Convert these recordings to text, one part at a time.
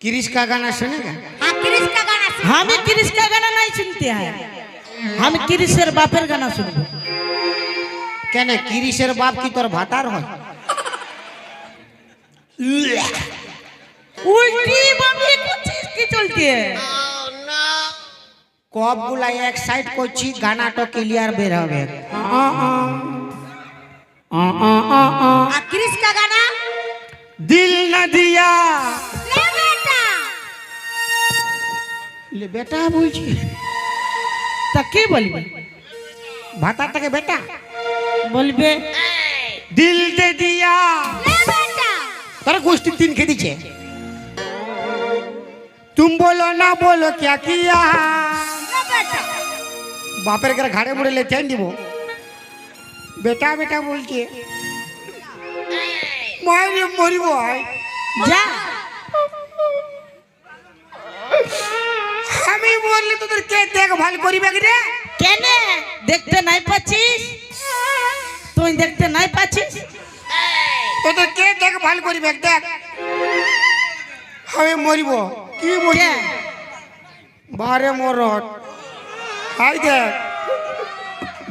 क्रिश का गाना सुनेगा? हाँ क्रिश का गाना सुन। हमें क्रिश का गाना नहीं सुनते हैं, हम क्रिशेर बापेर गाना सुनबो। क्या नहीं क्रिशेर बाप की तोर भातार हो? उल्टी बमी कुछ चीज की चलती है। कब गुला एक साइड को ची गाना तो क्लियर बेर होवे। क्रिश का गाना दिल न दिया ले बेटा। ले बेटा बोलছি তা কি বলবে? भाता तक बेटा বলবে दिल दे दिया ले बेटा। তোর গোষ্ঠী তিন কে দিছে। तुम बोलो ना बोलो क्या किया ले बेटा। বাপের ঘরে ঘাড়ে মুড়ে লেতে দিব। বেটা বেটা বলছে মায়ের মরিব যা আমি বললে তোদের কে দেখভাল করিবে রে? কেন দেখতে নাই পাচ্ছিস? তুই দেখতে নাই পাচ্ছিস? তোদের কে দেখভাল করিবে? দেখ আমি মরিব কি মরিব? কে? বারে মরত হাই দেখ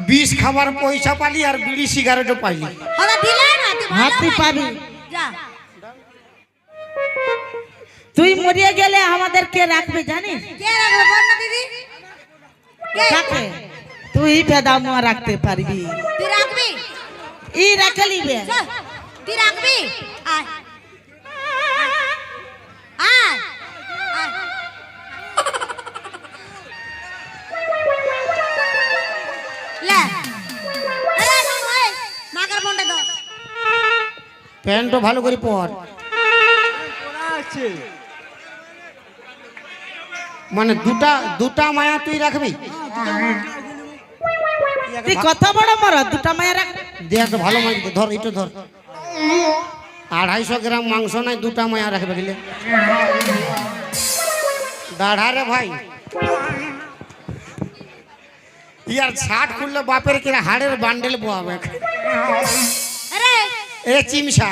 বিষ খাবার পয়সা পালি আর বিড়ি সিগারেটও পাইলি। ওটা দিলে না তুই ভালো হাতি নাই। পাবি। যা। তুই মরিয়ে গেলে আমাদের কে রাখবে জানিস? কে রাখবে বল না দিদি? কে? কাকে? তুই বেদামুয়া রাখতে পারবি। তুই রাখবি? ই রাখে লিবে। চল, তুই রাখবি? আয়। আয়। আয়। লে। আরে শোন ওই মাকার ফোনটা দাও। প্যান্টও ভালো করে পর। মানে দুটা দুটা মায়া তুই রাখবি? তুই কত বড় মর দুটা মায়া রাখ। দেখ তো ভালো মাছ ধর এটা ধর 250 গ্রাম মাংস নাই দুটা মায়া রাখবে গেলে দাঁড়া রে ভাই ইয়ার ছাট খুললে বাপের কিনা হাড়ের বান্ডেল বোয়াবে। আরে এ চিমসা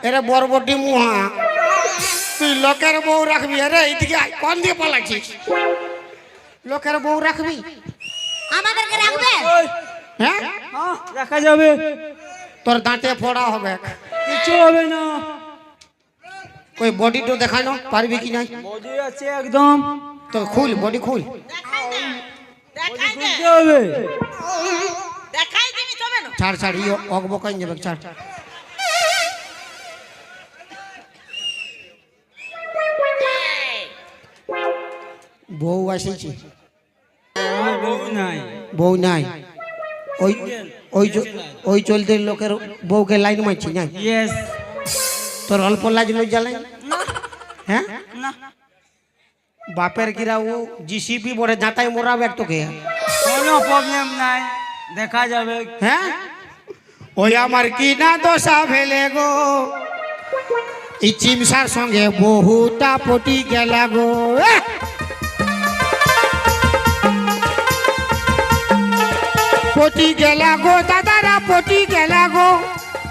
এরে বরবটি মুহা তুই লোকের বউ রাখবি? আরে এইদিকে আয়, কোন দিয়ে পালাচ্ছিস? লোকের বউ রাখবি? আমাদেরকে রাখবে? হ্যাঁ রাখা যাবে, তোর দাঁতে ফোড়া হবে। কিছু হবে না। ওই বডিটা দেখানো পারবি কি নাই? বডি আছে একদম, তো খুল বডি খুল। দেখাই দে। বুঝতে হবে। দেখাই দিবি তবে না। ছাড় ছাড় ই অগবকাই যাবে ছাড়। বউ আসেছি? বউ নাই, বউ নাই? ওই ওই ওই চলতে লোকের বউকে লাইন মারছি না? ইয়েস। তোর অল্প লাজ লজ্জা নাই? হ্যাঁ না, বাপের গিরা ও জিসিপি বড়ে যাতাই মোরাবে তোকে। কোনো প্রবলেম নাই, দেখা যাবে। হ্যাঁ ওই আমার কি না দশা ফেলে গো, এই চিমসার সঙ্গে বহুটা পটি গেলা গো। পটি গেলা গো দাদারা, পটি গেলা গো,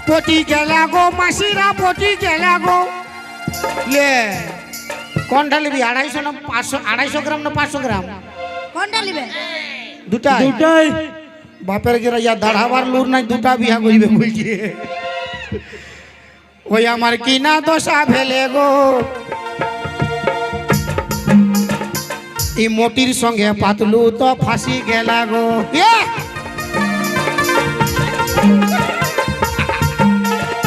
পটি গেলা গো মাসিরা, পটি গেলা গো। লে কোনটা নিবি? 250 না 500? 250 গ্রাম না 500 গ্রাম? কোনটা নিবে? দুটাই? দুটাই। বাপের গেরা ইয়া দাঁড়াবার লুর নাই, দুটা বিয়া করিবে বলছি। ওই আমার কি না দশা ফেলে গো, এই মোটির সঙ্গে পাতলু তো ফাঁসি গেলা গো।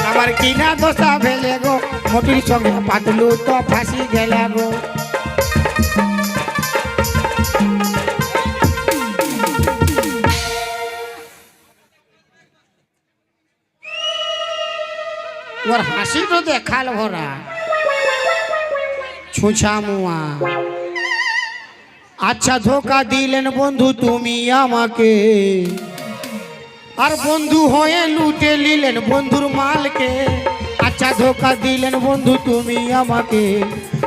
আমার কি না দশা ফেলে গো, মোটির সঙ্গে পাতলু তো ফাঁসি গেলা গো। ওর হাসি তো দেখাল ভরা ছুঁছা মুয়া। আচ্ছা ধোকা দিলেন বন্ধু তুমি আমাকে, আর বন্ধু হয়ে লুটে নিলেন বন্ধুর মালকে। আচ্ছা ধোকা দিলেন বন্ধু তুমি আমাকে,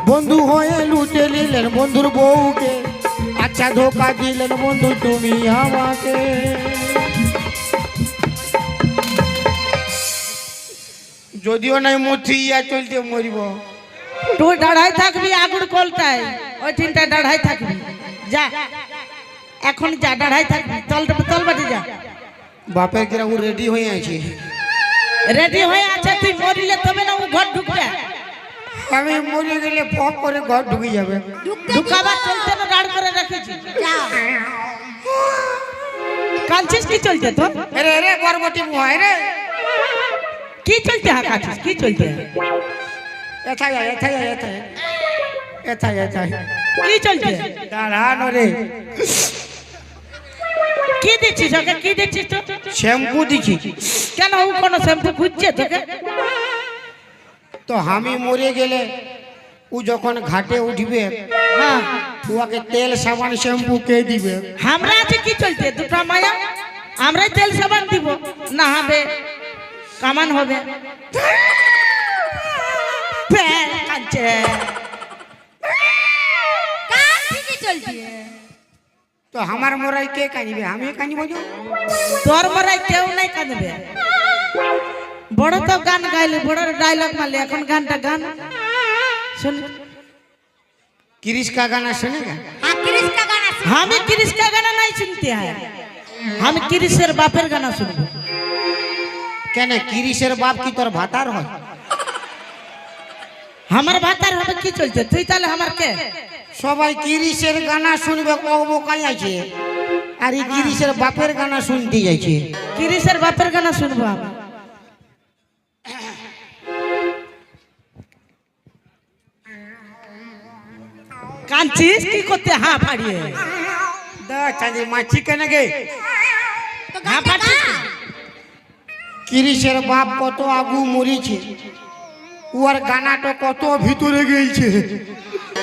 বন্ধু হয়ে লুটে নিলেন বন্ধুর বউকে। আচ্ছা ধোকা দিলেন বন্ধু তুমি আমাকে। যদিও নাই মরছি ইয়া চলতে মরিব। তুই দাঁড়াই থাকবি আগুর কলটায়, ওই তিনটা দাঁড়াই থাকবি। যা এখন যা দাঁড়াই থাকবি, তল বাড়ি যা। বাপের কিরা ও রেডি হয়ে আছে। রেডি হয়ে আছে, তুই মরিলে তবে না ও ঘর ঢুকবে। আমি মরে গেলে ফক করে ঘর ঢুকে যাবে। ঢুকাবার চলতে না দাঁড় করে রেখেছি। যাও কাঁদছিস কি চলছে তো? আরে আরে বরবটি মুহাই রে। কি চলছে হাঁকাছিস, কি চলছে? এথায় এথায় এথায় এথায় এথায় কি চলছে? দাঁড়ানো রে। কি দিচ্ছিস ওকে, কি দিচ্ছিস তো? শ্যাম্পু দিছি। কেন ও কোনো শ্যাম্পু খুঁজছে তোকে? তো আমি মরে গেলে ও যখন ঘাটে উঠবে, হ্যাঁ, ওকে তেল সাবান শ্যাম্পু কে দিবে? আমরা আছে কি চলছে? দুটা মায়া, আমরাই তেল সাবান দিব, না হবে কামান হবে। কাঁদছে। কাজ ঠিকই চলছে। তো আমার মরাই কে কাঁদবে? আমি কাঁদবো না। তোর মরাই কেউ নাই কাঁদবে। বড় তো গান গাইলে, বড় ডায়লগ মারলে, এখন গানটা গান শুন। क्रिश का गाना सुनेगा? हाँ क्रिश का गाना सुन। हमें क्रिश का गाना नहीं सुनते हैं, हम क्रिशेर बापेर गाना सुनबो। কেন ক্রিশের বাপ কি তোর ভাতার হয়? हमार भातार হবে কি চলছে? তুই তাহলে আমার কে? সবাই ক্রিশের গানা শুনবে কবো কাই আছে, আর এই ক্রিশের বাপের গানা শুনতে যাইছে। ক্রিশের বাপের গানা শুনবো আমি। কাঁদছিস কি করতে? হ্যাঁ ফাড়িয়ে দা চাঁদি মাছি কেন গে? तो হ্যাঁ गाना ফাড়ছিস गा। ক্রিশের বাপ কত আগু মরিছে, ওর গানাটা কত ভিতরে গেছে।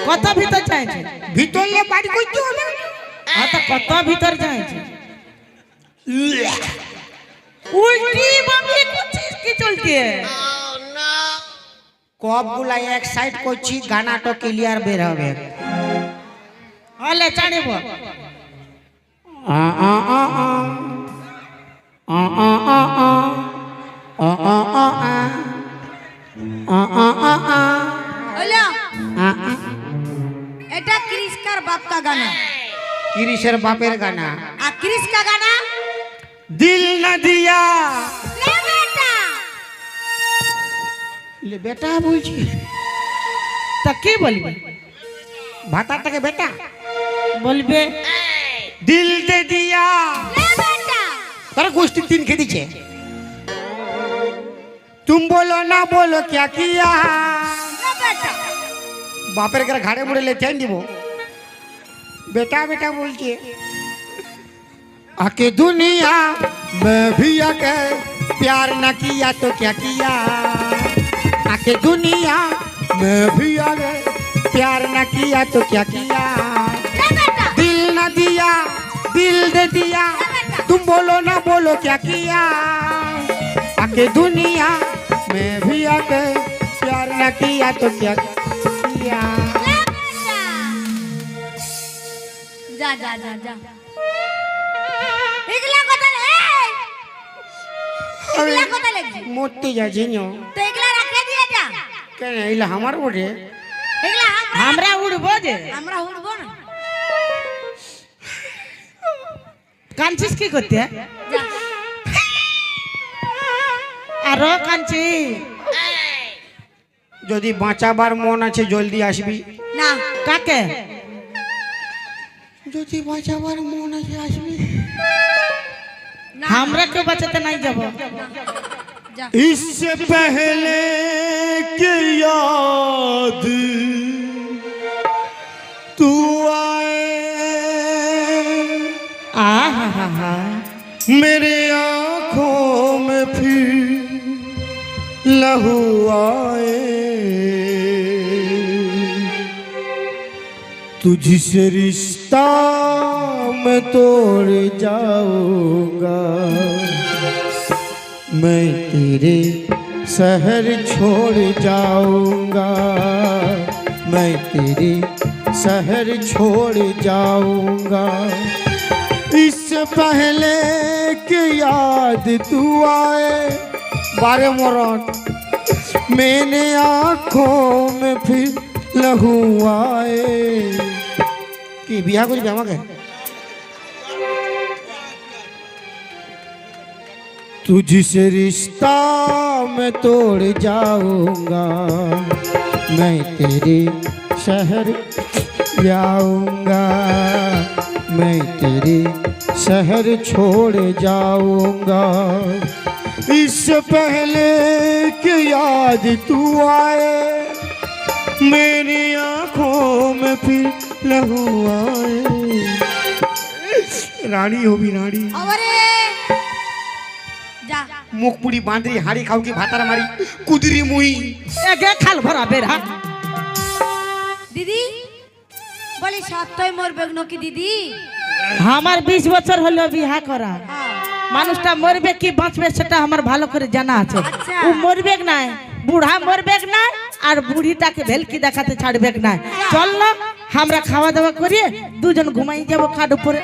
কত ভিতর চাইছে? ভিতরে বাড়ি করতে হবে। হ্যাঁ তো কত ভিতর চাইছে? উল্টি বামে করছিস কি চলছে? কব গুলা এক সাইড করছি, গানাটা ক্লিয়ার বের হবে। হলে জানিব। আ আ আ আ আ আ আ আ আ আ আ আ আ আ আ हेलो আ আ। এটা क्रिश का बाप का गाना। ক্রিশের বাপের গানা। आ क्रिश का गाना দিল না দিয়া। ले बेटा। লে বেটা বলছি, তা কি বলবে? ভাতাটাকে বেটা বলবে দিল দে দিয়া। ले बेटा। তারা গোষ্ঠী তিন খেয়ে দিচ্ছে। তুম বলো না বলো ক্যা কিয়া। ले बेटा। বাপের ঘরে ঘাড়ে মুড়ে লেতে দিব, বেটা বেটা বলছে। आके दुनिया में भी आके प्यार न किया तो क्या किया। आके दुनिया में भी आके प्यार न किया तो क्या किया। ले बेटा। दिल न दिया दिल दे दिया, तुम बोलो ना बोलो क्या किया। आके दुनिया में भी आके प्यार न किया तो क्या किया। ले बेटा। जा जा जा जा। इगला কথা লে। इगला কথা লাগছে। মরতে যাচ্ছি নিও তো ইগলা রাখে দিয়ে যা। কেন? এগুলো আমার ওঠে। ইগলা আমরা উড়বো যে। আমরা উড়বো না। কাঁদছিস কি করতে? যা। আরো কাঁদছি। যদি বাঁচাবার মন আছে জলদি আসবি। না কাকে? যদি বাঁচাবার মন আছে আসবি। না আমরা কেউ বাঁচাতে নাই যাব। যা। इससे पहले के याद तू आए, आहा मेरे आँखों में फिर लहू आए। तुझसे रिश्ता मैं तोड़ जाऊंगा, मैं तेरे शहर छोड़ जाऊंगा, मैं तेरे शहर छोड़ जाऊंगा। इससे पहले कि याद तू आए। बारे मरण मैंने आँखों में फिर लहू आए কি বিয়া করবি আমাকে तुझसे रिश्ता मैं तोड़ जाऊंगा मैं तेरे शहर जाऊंगा मैं तेरे शहर छोड़ जाऊंगा इससे पहले कि याद तू आए मेरी आंखों में फिर लहू आए रानी होगी रानी আবারে যা মুখ পুরি বাঁধরি হাড়ি খাও কি ভাতারা মারি কুদরি মুই একে খাল ভরা বেড়া দিদি বলি সত্যই মরবে নাকি দিদি আমার 20 বছর হলো বিয়া করা মানুষটা মরবে কি বাঁচবে সেটা আমার ভালো করে জানা আছে আচ্ছা। ও মরবে না বুড়া মরবে না আর বুড়িটাকে ভেলকি দেখাতে ছাড়বে না চল না আমরা খাওয়া দাওয়া করিয়ে দুজন ঘুমাই যাব খাট উপরে